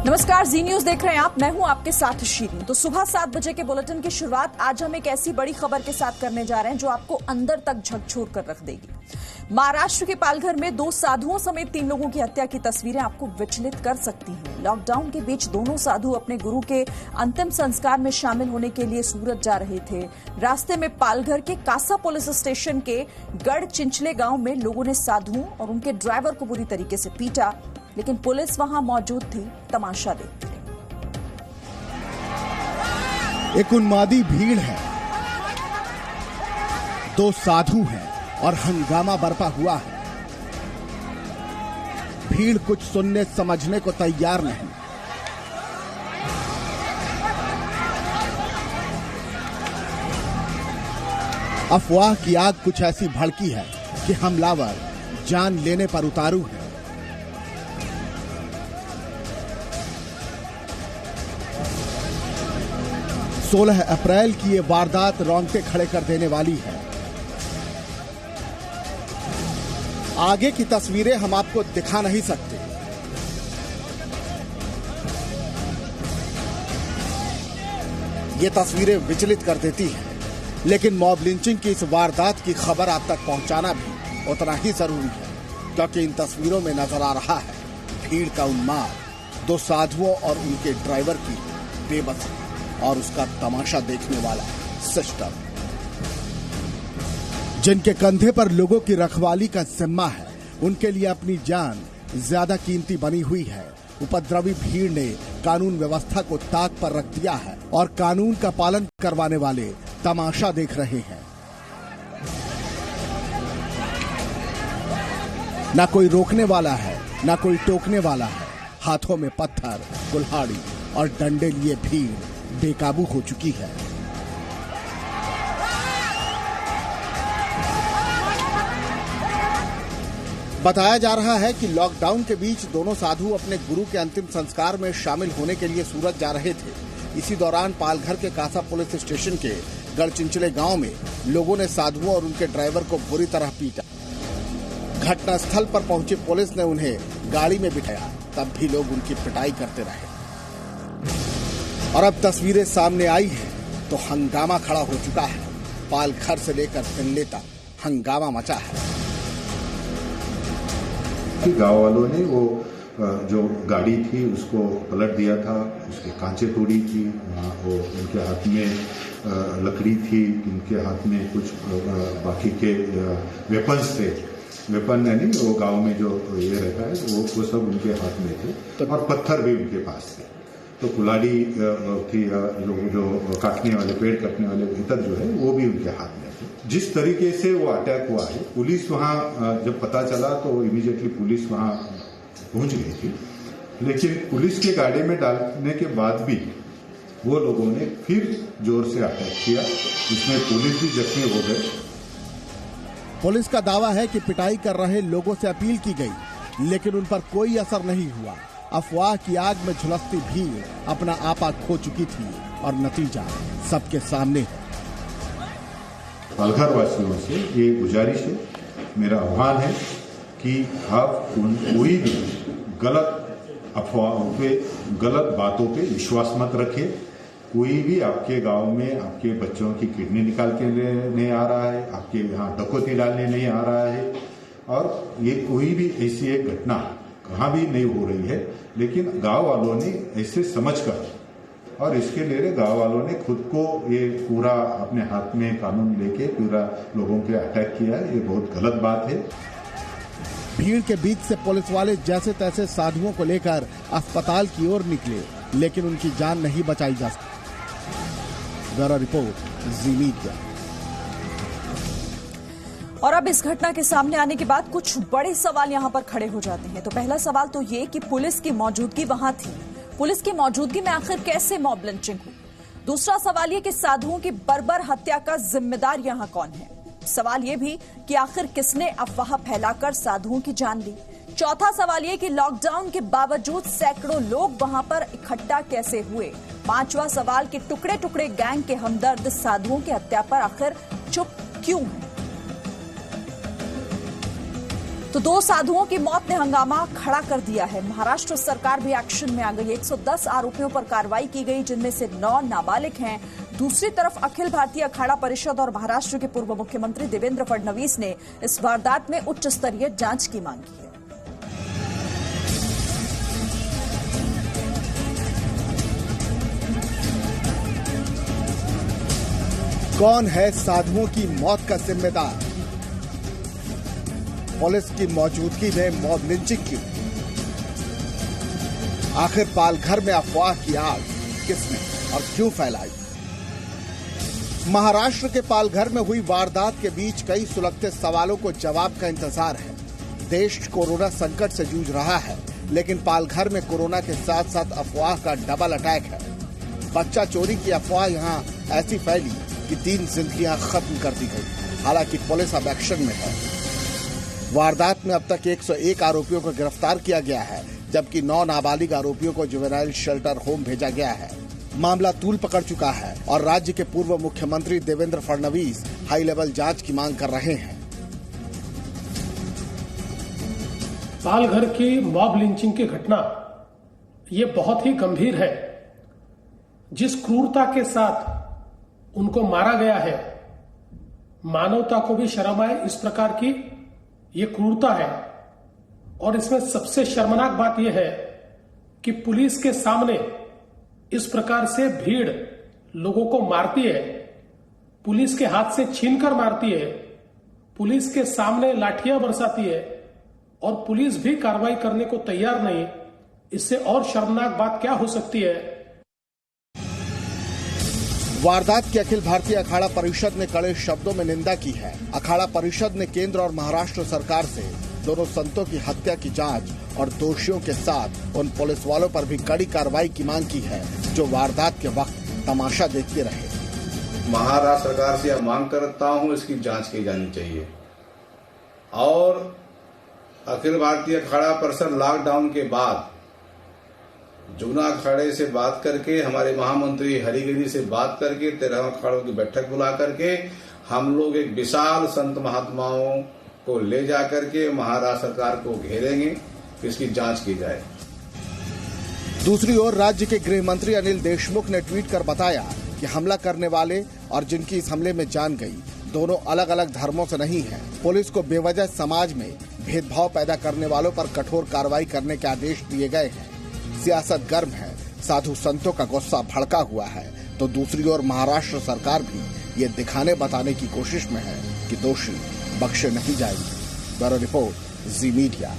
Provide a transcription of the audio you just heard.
नमस्कार, जी न्यूज देख रहे हैं आप। मैं हूं आपके साथ शीरीन। तो सुबह 7 बजे के बुलेटिन की शुरुआत आज हम एक ऐसी बड़ी खबर के साथ करने जा रहे हैं जो आपको अंदर तक झकझोर कर रख देगी। महाराष्ट्र के पालघर में 2 साधुओं समेत 3 लोगों की हत्या की तस्वीरें आपको विचलित कर सकती हैं। लॉकडाउन के बीच दोनों साधु अपने गुरु के अंतिम संस्कार में शामिल होने के लिए सूरत जा रहे थे। रास्ते में पालघर के कासा पुलिस स्टेशन के गढ़ चिंचले गांव में लोगों ने साधुओं और उनके ड्राइवर को बुरी तरीके से पीटा, लेकिन पुलिस वहां मौजूद थी, तमाशा देखती रही। एक उन्मादी भीड़ है, 2 साधु हैं और हंगामा बरपा हुआ है। भीड़ कुछ सुनने समझने को तैयार नहीं। अफवाह की आग कुछ ऐसी भड़की है कि हमलावर जान लेने पर उतारू है। सोलह अप्रैल की ये वारदात रोंगटे खड़े कर देने वाली है। आगे की तस्वीरें हम आपको दिखा नहीं सकते। ये तस्वीरें विचलित कर देती हैं, लेकिन मॉब लिंचिंग की इस वारदात की खबर आप तक पहुंचाना भी उतना ही जरूरी है, क्योंकि इन तस्वीरों में नजर आ रहा है भीड़ का उन्माद, 2 साधुओं और उनके ड्राइवर की बेबसी और उसका तमाशा देखने वाला सिस्टम। जिनके कंधे पर लोगों की रखवाली का जिम्मा है, उनके लिए अपनी जान ज्यादा कीमती बनी हुई है। उपद्रवी भीड़ ने कानून व्यवस्था को ताक पर रख दिया है और कानून का पालन करवाने वाले तमाशा देख रहे हैं। ना कोई रोकने वाला है, ना कोई टोकने वाला है। हाथों में पत्थर, कुल्हाड़ी और डंडे लिए भीड़ बेकाबू हो चुकी है। बताया जा रहा है कि लॉकडाउन के बीच दोनों साधु अपने गुरु के अंतिम संस्कार में शामिल होने के लिए सूरत जा रहे थे। इसी दौरान पालघर के कासा पुलिस स्टेशन के गढ़चिंचले गांव में लोगों ने साधुओं और उनके ड्राइवर को बुरी तरह पीटा। घटनास्थल पर पहुंची पुलिस ने उन्हें गाड़ी में बिठाया, तब भी लोग उनकी पिटाई करते रहे। और अब तस्वीरें सामने आई हैं तो हंगामा खड़ा हो चुका है। पालघर से लेकर तिनले तक हंगामा मचा है। गांव वालों ने वो जो गाड़ी थी उसको पलट दिया था, उसकी कांचें तोड़ी थी, वो उनके हाथ में लकड़ी थी, उनके हाथ में कुछ बाकी के वेपन्स थे। वेपन नहीं, वो गांव में जो ये रहता है वो सब उनके हाथ में थे और पत्थर भी उनके पास थे। तो कुल्हाड़ी थी, जो काटने वाले, पेड़ काटने वाले इतर जो है वो भी उनके हाथ में थे। जिस तरीके से वो अटैक हुआ है, पुलिस वहां जब पता चला तो इमीडिएटली पुलिस वहां पहुंच गई थी, लेकिन पुलिस के गाड़ी में डालने के बाद भी वो लोगों ने फिर जोर से अटैक किया, जिसमें पुलिस भी जख्मी हो गए। पुलिस का दावा है कि पिटाई कर रहे लोगों से अपील की गई, लेकिन उन पर कोई असर नहीं हुआ। अफवाह की आग में झुलसती भीड़ अपना आपा खो चुकी थी और नतीजा सबके सामने है। पालघर वासियों से ये गुजारिश है, मेरा आह्वान है कि आप कोई भी गलत अफवाहों पे, गलत बातों पे विश्वास मत रखें। कोई भी आपके गांव में आपके बच्चों की किडनी निकाल के नहीं आ रहा है, आपके यहाँ डकैती डालने नहीं आ रहा है, और ये कोई भी ऐसी एक घटना कहाँ भी नहीं हो रही है। लेकिन गांव वालों ने ऐसे समझकर और इसके लिए गांव वालों ने खुद को ये पूरा अपने हाथ में कानून लेके पूरा लोगों पे अटैक किया है, ये बहुत गलत बात है। भीड़ के बीच से पुलिस वाले जैसे तैसे साधुओं को लेकर अस्पताल की ओर निकले, लेकिन उनकी जान नहीं बचाई जा सकी। ब्यूरो रिपोर्ट, जी मीडिया। और अब इस घटना के सामने आने के बाद कुछ बड़े सवाल यहां पर खड़े हो जाते हैं। तो पहला सवाल तो ये कि पुलिस की मौजूदगी वहां थी, पुलिस की मौजूदगी में आखिर कैसे मॉब लिंचिंग हुई। दूसरा सवाल ये कि साधुओं की बर्बर हत्या का जिम्मेदार यहां कौन है। सवाल ये भी कि आखिर किसने अफवाह फैलाकर साधुओं की जान ली। चौथा सवाल ये कि लॉकडाउन के बावजूद सैकड़ों लोग वहां पर इकट्ठा कैसे हुए। पांचवा सवाल कि टुकड़े टुकड़े गैंग के हमदर्द साधुओं की हत्या पर आखिर चुप क्यों है। तो 2 साधुओं की मौत ने हंगामा खड़ा कर दिया है। महाराष्ट्र सरकार भी एक्शन में आ गई। 110 आरोपियों पर कार्रवाई की गई, जिनमें से 9 नाबालिग हैं। दूसरी तरफ अखिल भारतीय अखाड़ा परिषद और महाराष्ट्र के पूर्व मुख्यमंत्री देवेंद्र फडणवीस ने इस वारदात में उच्च स्तरीय जांच की मांग की है। कौन है साधुओं की मौत का जिम्मेदार? पुलिस की मौजूदगी में मॉब लिंचिंग की। आखिर पालघर में अफवाह की आग किसने और क्यों फैलाई? महाराष्ट्र के पालघर में हुई वारदात के बीच कई सुलगते सवालों को जवाब का इंतजार है। देश कोरोना संकट से जूझ रहा है, लेकिन पालघर में कोरोना के साथ साथ अफवाह का डबल अटैक है। बच्चा चोरी की अफवाह यहां ऐसी फैली कि 3 जिंदगियां खत्म कर दी गई। हालांकि पुलिस अब एक्शन में है। वारदात में अब तक 101 आरोपियों को गिरफ्तार किया गया है, जबकि 9 नाबालिग आरोपियों को जुवेनाइल शेल्टर होम भेजा गया है। मामला तूल पकड़ चुका है और राज्य के पूर्व मुख्यमंत्री देवेंद्र फडणवीस हाई लेवल जांच की मांग कर रहे हैं। पालघर की मॉब लिंचिंग की घटना ये बहुत ही गंभीर है। जिस क्रूरता के साथ उनको मारा गया है, मानवता को भी शर्म आए इस प्रकार की ये क्रूरता है। और इसमें सबसे शर्मनाक बात यह है कि पुलिस के सामने इस प्रकार से भीड़ लोगों को मारती है, पुलिस के हाथ से छीनकर मारती है, पुलिस के सामने लाठियां बरसाती है और पुलिस भी कार्रवाई करने को तैयार नहीं। इससे और शर्मनाक बात क्या हो सकती है? वारदात की अखिल भारतीय अखाड़ा परिषद ने कड़े शब्दों में निंदा की है। अखाड़ा परिषद ने केंद्र और महाराष्ट्र सरकार से दोनों संतों की हत्या की जांच और दोषियों के साथ उन पुलिस वालों पर भी कड़ी कार्रवाई की मांग की है, जो वारदात के वक्त तमाशा देखते रहे। महाराष्ट्र सरकार से यह मांग करता हूं, इसकी जांच की जानी चाहिए। और अखिल भारतीय अखाड़ा परिषद लॉकडाउन के बाद जूना अखाड़े से बात करके, हमारे महामंत्री हरिगिरी से बात करके, 13 अखाड़ों की बैठक बुला करके हम लोग एक विशाल संत महात्माओं को ले जा करके महाराष्ट्र सरकार को घेरेंगे, इसकी जांच की जाए। दूसरी ओर राज्य के गृह मंत्री अनिल देशमुख ने ट्वीट कर बताया कि हमला करने वाले और जिनकी इस हमले में जान गई, दोनों अलग अलग धर्मों से नहीं हैं। पुलिस को बेवजह समाज में भेदभाव पैदा करने वालों पर कठोर कार्रवाई करने के आदेश दिए गए हैं। सियासत गर्म है, साधु संतों का गुस्सा भड़का हुआ है, तो दूसरी ओर महाराष्ट्र सरकार भी ये दिखाने बताने की कोशिश में है कि दोषी बख्शे नहीं जाएंगे। ब्यूरो रिपोर्ट, जी मीडिया।